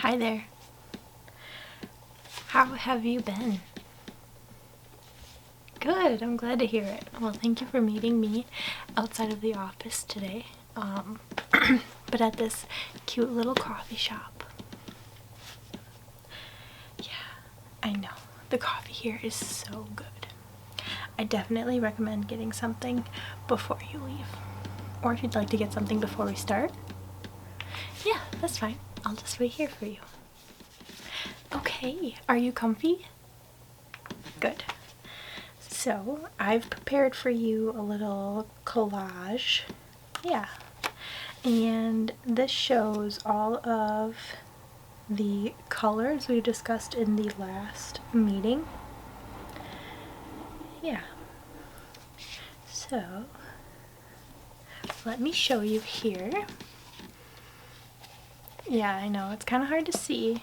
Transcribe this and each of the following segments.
Hi there. How have you been? Good, I'm glad to hear it. Well, thank you for meeting me outside of the office today, but at this cute little coffee shop. Yeah, I know. The coffee here is so good. I definitely recommend getting something before you leave. Or if you'd like to get something before we start. Yeah, that's fine. I'll just wait here for you. Okay, are you comfy? Good. So, I've prepared for you a little collage. Yeah. And this shows all of the colors we discussed in the last meeting. Yeah. So, let me show you here. Yeah, I know, it's kind of hard to see.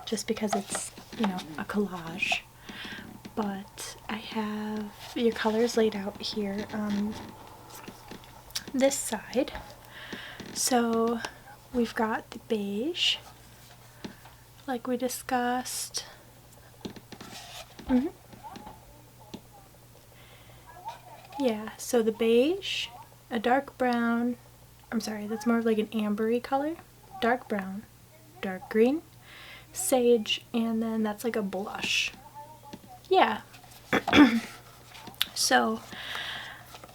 Just because it's, a collage. But I have your colors laid out here on this side. So we've got the beige, like we discussed. Yeah, so the beige, a dark brown, I'm sorry, that's more of like an ambery color, dark brown, dark green, sage, and then that's like a blush. Yeah. So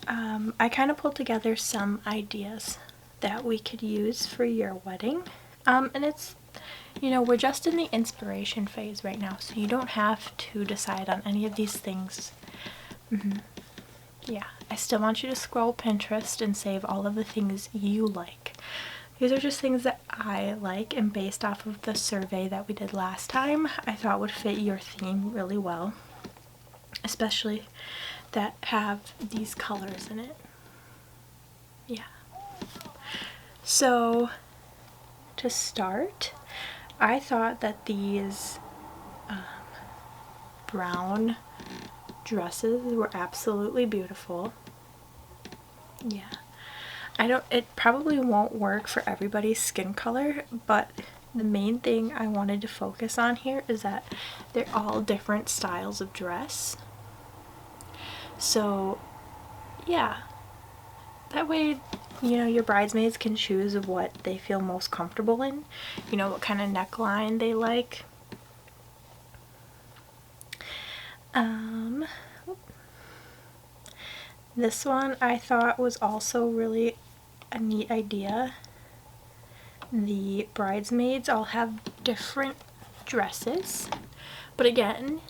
I kind of pulled together some ideas that we could use for your wedding. And it's, we're just in the inspiration phase right now, so you don't have to decide on any of these things. Yeah, I still want you to scroll Pinterest and save all of the things you like. These are just things that I like, and based off of the survey that we did last time, I thought would fit your theme really well, especially that have these colors in it. Yeah. So, to start, I thought that these brown dresses were absolutely beautiful. Yeah. It probably won't work for everybody's skin color, but the main thing I wanted to focus on here is that they're all different styles of dress. So, yeah. That way, your bridesmaids can choose what they feel most comfortable in, what kind of neckline they like. This one I thought was also really a neat idea. The bridesmaids all have different dresses, but again,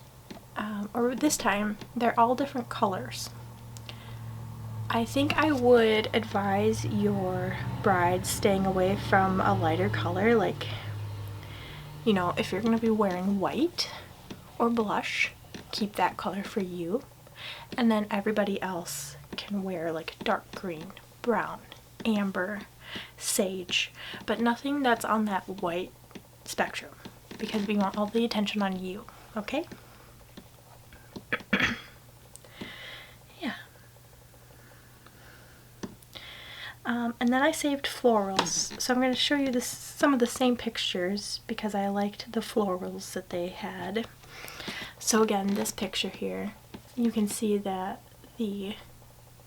or this time, they're all different colors. I think I would advise your bride staying away from a lighter color, like, if you're going to be wearing white or blush, keep that color for you. And then everybody else can wear like dark green, brown, amber, sage, but nothing that's on that white spectrum, because we want all the attention on you, okay? Yeah. And then I saved florals, so I'm going to show you some of the same pictures because I liked the florals that they had. So again, this picture here, you can see that the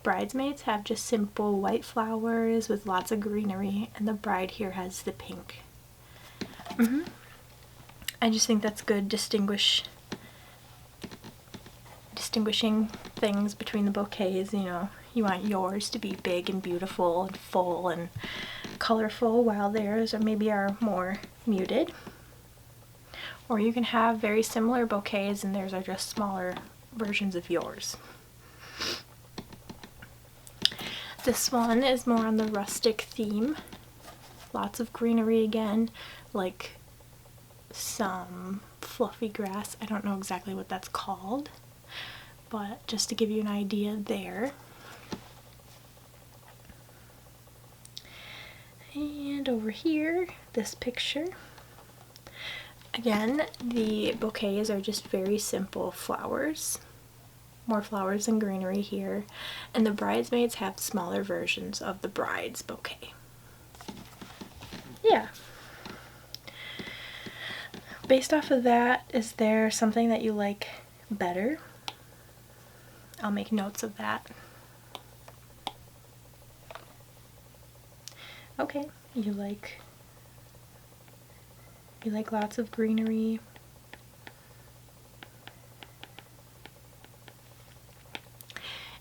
bridesmaids have just simple white flowers with lots of greenery, and the bride here has the pink. I just think that's good distinguishing things between the bouquets. You want yours to be big and beautiful and full and colorful, while theirs maybe are more muted. Or you can have very similar bouquets and theirs are just smaller versions of yours. This one is more on the rustic theme. Lots of greenery again, like some fluffy grass. I don't know exactly what that's called, but just to give you an idea there. And over here, this picture. Again, the bouquets are just very simple flowers. More flowers than greenery here. And the bridesmaids have smaller versions of the bride's bouquet. Yeah. based off of that, is there something that you like better? I'll make notes of that. Okay, you like lots of greenery.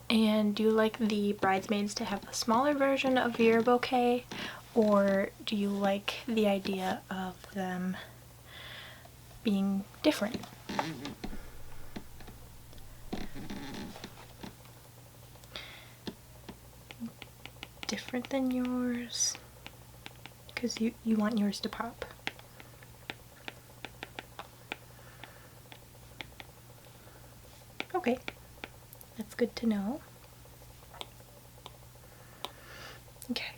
And do you like the bridesmaids to have a smaller version of your bouquet, or do you like the idea of them being different? Different than yours? Because you want yours to pop. Okay, that's good to know. Okay.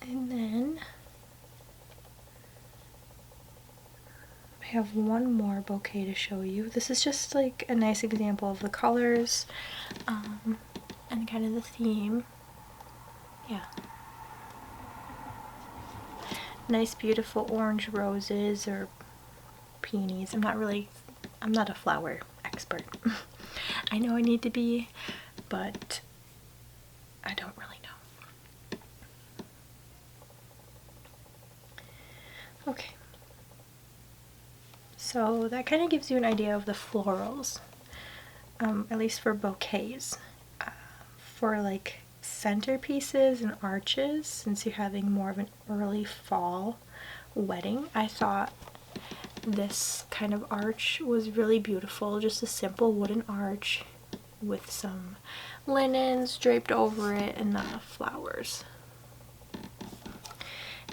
And then I have one more bouquet to show you. This is just like a nice example of the colors and kind of the theme. Yeah. Nice beautiful orange roses or peonies. I'm not a flower expert. I know I need to be, but I don't really know. Okay. So that kind of gives you an idea of the florals, at least for bouquets. For like centerpieces and arches, since you're having more of an early fall wedding, I thought this kind of arch was really beautiful. Just a simple wooden arch with some linens draped over it and the flowers.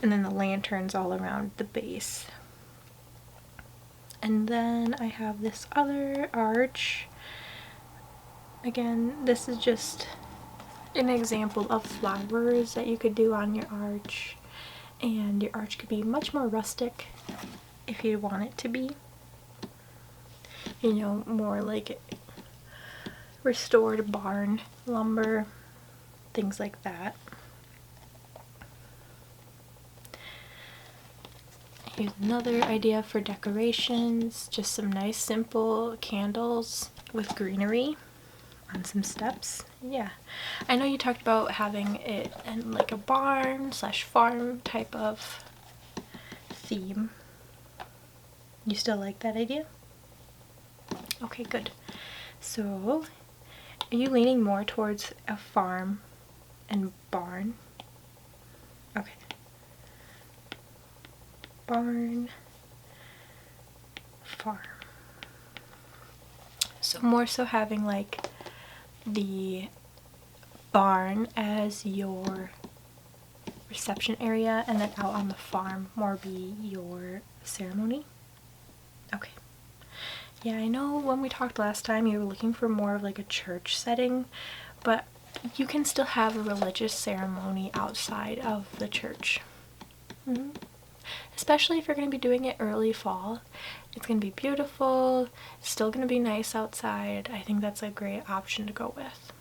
And then the lanterns all around the base. And then I have this other arch. Again, this is just an example of flowers that you could do on your arch. And your arch could be much more rustic if you want it to be. You know, more like restored barn lumber, things like that. Here's another idea for decorations, just some nice simple candles with greenery on some steps. Yeah, I know you talked about having it in like a barn slash farm type of theme. You still like that idea? Okay, good. So, are you leaning more towards a farm and barn? Okay. Barn, farm. So more so having like the barn as your reception area, and then out on the farm more be your ceremony. Okay. Yeah, I know when we talked last time you were looking for more of like a church setting, but you can still have a religious ceremony outside of the church. Especially if you're going to be doing it early fall. It's going to be beautiful, it's still going to be nice outside. I think that's a great option to go with.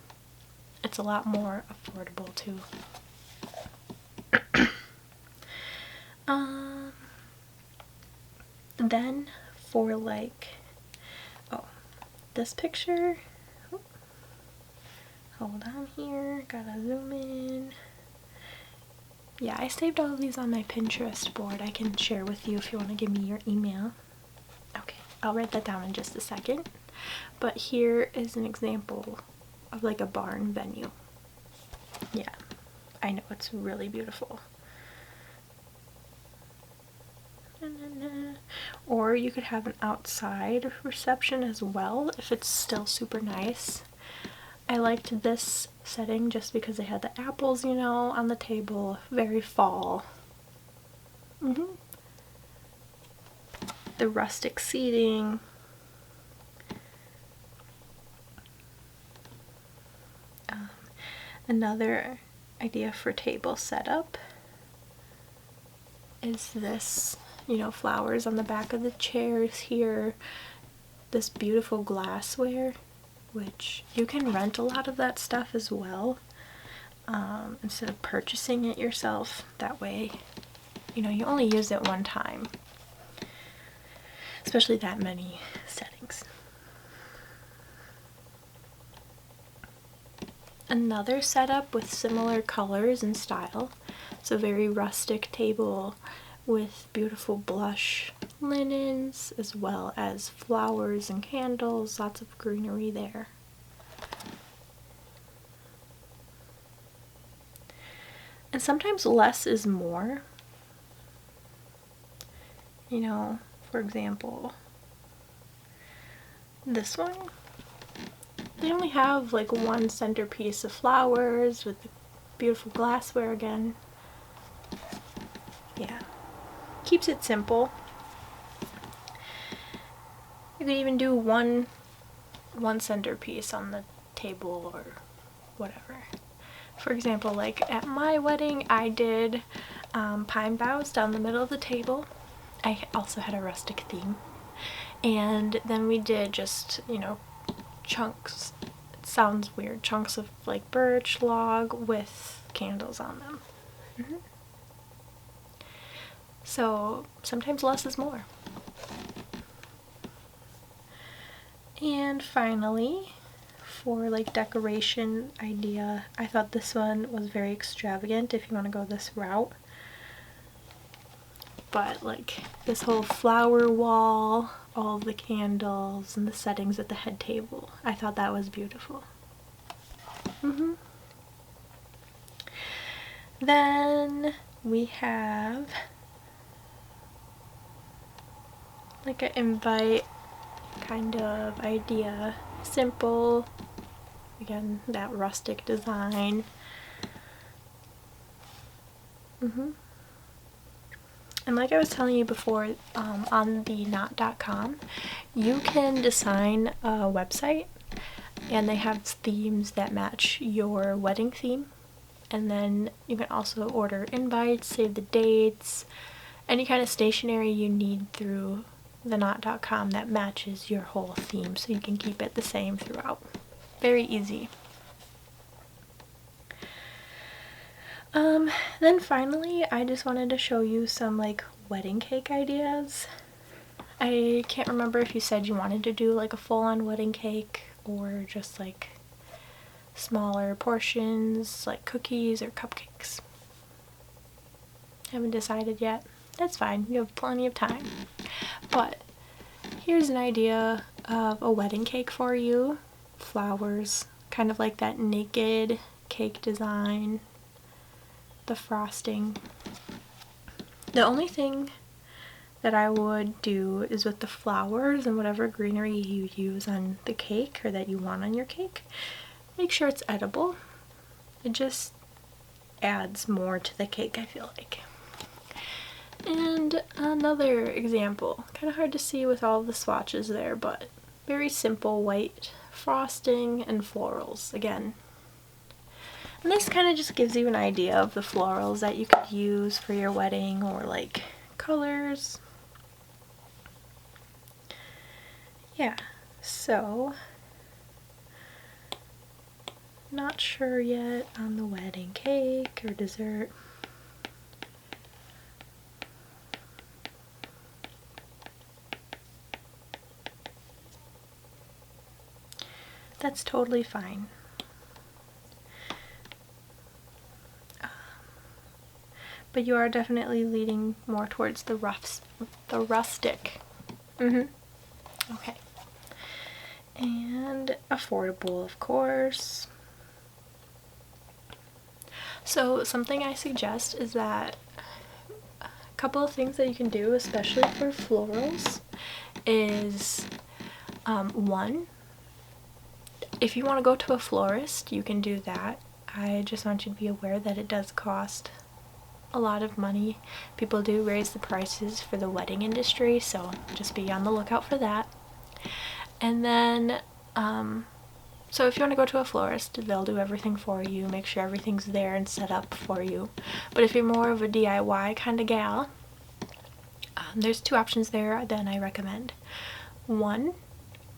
It's a lot more affordable too. Then for like, this picture, hold on here, gotta zoom in. Yeah, I saved all of these on my Pinterest board. I can share with you if you want to give me your email. Okay, I'll write that down in just a second. But here is an example of like a barn venue. Yeah, I know, it's really beautiful. Or you could have an outside reception as well if it's still super nice. I liked this setting just because they had the apples, you know, on the table. Very fall. The rustic seating. Another idea for table setup is this, you know, flowers on the back of the chairs here. This beautiful glassware, which you can rent a lot of that stuff as well, instead of purchasing it yourself. That way you know, you only use it one time, especially that many settings. Another setup with similar colors and style. It's a very rustic table with beautiful blush linens as well as flowers and candles, lots of greenery there. And sometimes less is more. You know, for example, this one, they only have like one centerpiece of flowers with the beautiful glassware again. Yeah, keeps it simple. You could even do one centerpiece on the table or whatever. For example, like at my wedding, I did pine boughs down the middle of the table. I also had a rustic theme. And then we did just, you know, chunks, it sounds weird, chunks of like birch log with candles on them. So sometimes less is more. And finally, for like decoration idea, I thought this one was very extravagant if you want to go this route. But like this whole flower wall, all of the candles and the settings at the head table, I thought that was beautiful. Then we have like an invite kind of idea. Simple, again, that rustic design. And like I was telling you before, on the knot.com, you can design a website and they have themes that match your wedding theme. And then you can also order invites, save the dates, any kind of stationery you need through the knot.com that matches your whole theme, so you can keep it the same throughout. Very easy. Then finally, I just wanted to show you some like wedding cake ideas. I can't remember if you said you wanted to do like a full-on wedding cake or just like smaller portions like cookies or cupcakes. Haven't decided yet. That's fine, you have plenty of time. But here's an idea of a wedding cake for you. Flowers, kind of like that naked cake design. The frosting. The only thing that I would do is with the flowers and whatever greenery you use on the cake or that you want on your cake, make sure it's edible. It just adds more to the cake, I feel like. And another example, kind of hard to see with all the swatches there, but very simple white frosting and florals again. And this kind of just gives you an idea of the florals that you could use for your wedding or like colors. Yeah, so not sure yet on the wedding cake or dessert. That's totally fine. But you are definitely leaning more towards the rustic. Okay. And affordable, of course. So something I suggest is that a couple of things that you can do, especially for florals, is one, if you want to go to a florist, you can do that. I just want you to be aware that it does cost a lot of money. People do raise the prices for the wedding industry, so just be on the lookout for that. And then, so if you want to go to a florist, they'll do everything for you, make sure everything's there and set up for you. But if you're more of a DIY kind of gal, there's two options there that I recommend. One,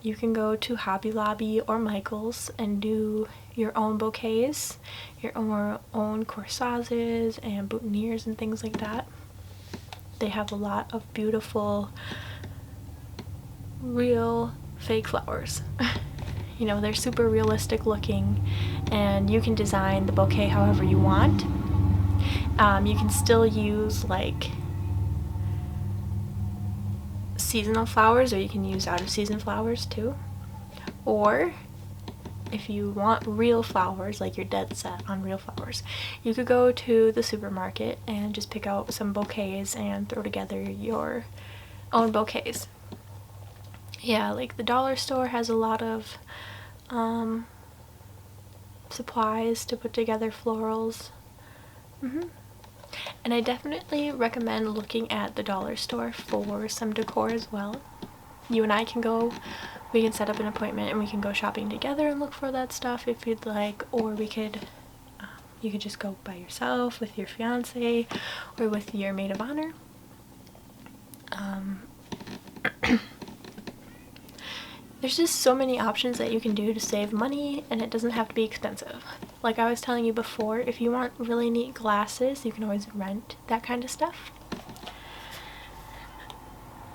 you can go to Hobby Lobby or Michael's and do your own bouquets, your own corsages and boutonnieres and things like that. they have a lot of beautiful, real fake flowers. You know, they're super realistic looking, and you can design the bouquet however you want. You can still use like seasonal flowers, or you can use out of season flowers too. Or if you want real flowers, like you're dead set on real flowers, you could go to the supermarket and just pick out some bouquets and throw together your own bouquets. Yeah, like the dollar store has a lot of supplies to put together florals. And I definitely recommend looking at the dollar store for some decor as well. You and I can go, we can set up an appointment and we can go shopping together and look for that stuff if you'd like, or we could, you could just go by yourself with your fiance or with your maid of honor. There's just so many options that you can do to save money, and it doesn't have to be expensive. Like I was telling you before, if you want really neat glasses, you can always rent that kind of stuff.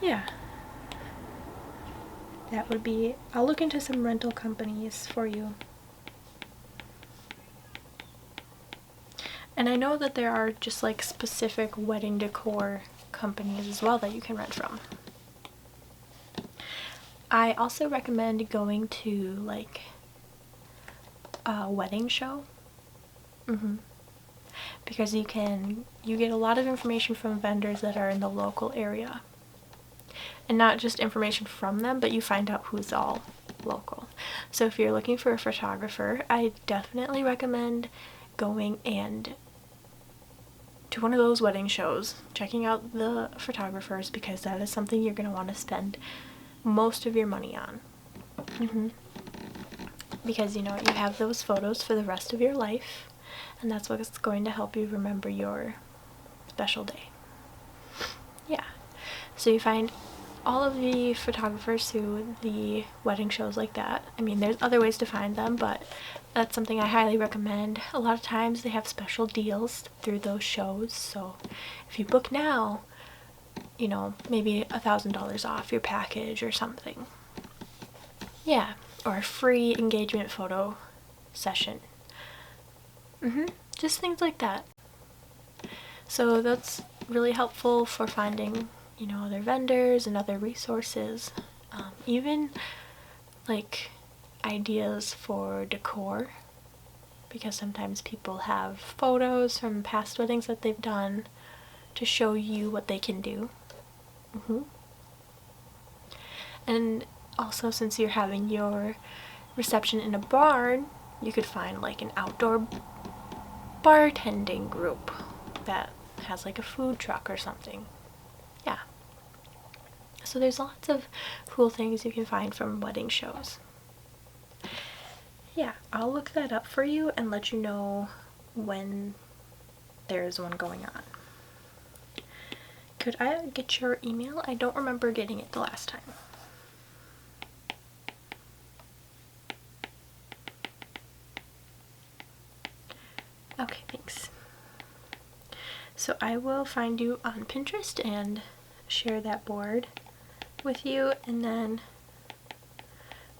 Yeah. That would be, I'll look into some rental companies for you. And I know that there are just like specific wedding decor companies as well that you can rent from. I also recommend going to like a wedding show. Because you get a lot of information from vendors that are in the local area. And not just information from them, but you find out who's all local. So if you're looking for a photographer, I definitely recommend going and to one of those wedding shows, checking out the photographers, because that is something you're going to want to spend most of your money on. Because you know, you have those photos for the rest of your life, and that's what's going to help you remember your special day. Yeah. So you find all of the photographers through the wedding shows like that. I mean, there's other ways to find them, but that's something I highly recommend. A lot of times they have special deals through those shows, so if you book now, you know, maybe $1,000 off your package or something. Yeah, or a free engagement photo session. Just things like that. So that's really helpful for finding, you know, other vendors and other resources. Even like ideas for decor, because sometimes people have photos from past weddings that they've done to show you what they can do. And also, since you're having your reception in a barn, you could find like an outdoor bartending group that has like a food truck or something. Yeah. So there's lots of cool things you can find from wedding shows. Yeah, I'll look that up for you and let you know when there's one going on. Could I get your email? I don't remember getting it the last time. Okay, thanks. So I will find you on Pinterest and share that board with you, and then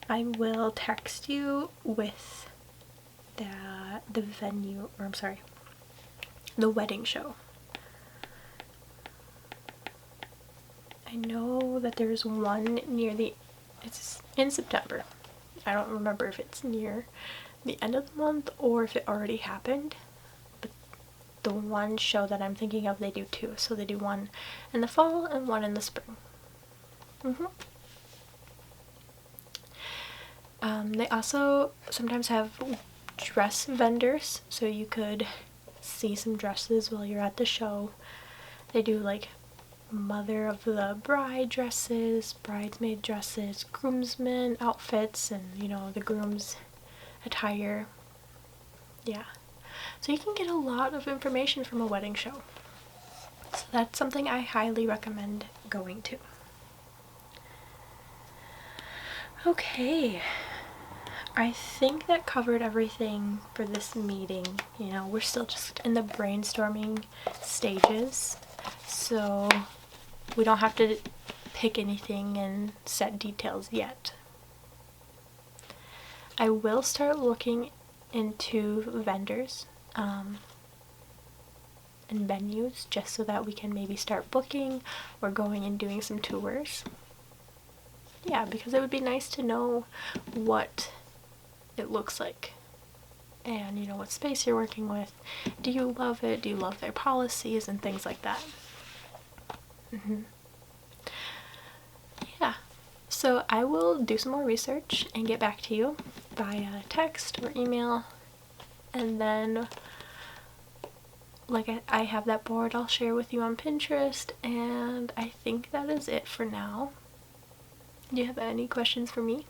I will text you with the venue, or I'm sorry, the wedding show. I know that there's one near it's in September. I don't remember if it's near the end of the month or if it already happened. But the one show that I'm thinking of, they do two. So they do one in the fall and one in the spring. They also sometimes have dress vendors, so you could see some dresses while you're at the show. They do like mother of the bride dresses, bridesmaid dresses, groomsmen outfits, and you know, the groom's attire. Yeah, so you can get a lot of information from a wedding show. So that's something I highly recommend going to. Okay, I think that covered everything for this meeting. You know, we're still just in the brainstorming stages, so we don't have to pick anything and set details yet. I will start looking into vendors and venues just so that we can maybe start booking or going and doing some tours. Yeah, because it would be nice to know what it looks like and, you know, what space you're working with. Do you love it? Do you love their policies and things like that? Yeah, so I will do some more research and get back to you via text or email, and then like I have that board I'll share with you on Pinterest, and I think that is it for now. Do you have any questions for me?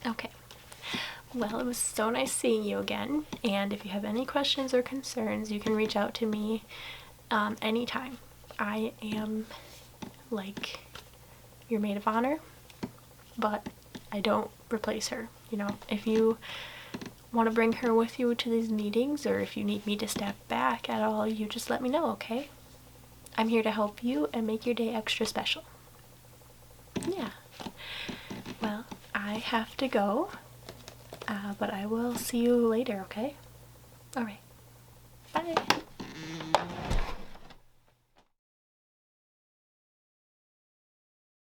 Okay. Well, it was so nice seeing you again, and if you have any questions or concerns, you can reach out to me anytime. I am like your maid of honor, but I don't replace her. You know, if you want to bring her with you to these meetings, or if you need me to step back at all, you just let me know, okay? I'm here to help you and make your day extra special. Yeah. Well, I have to go, but I will see you later, okay? Alright. Bye!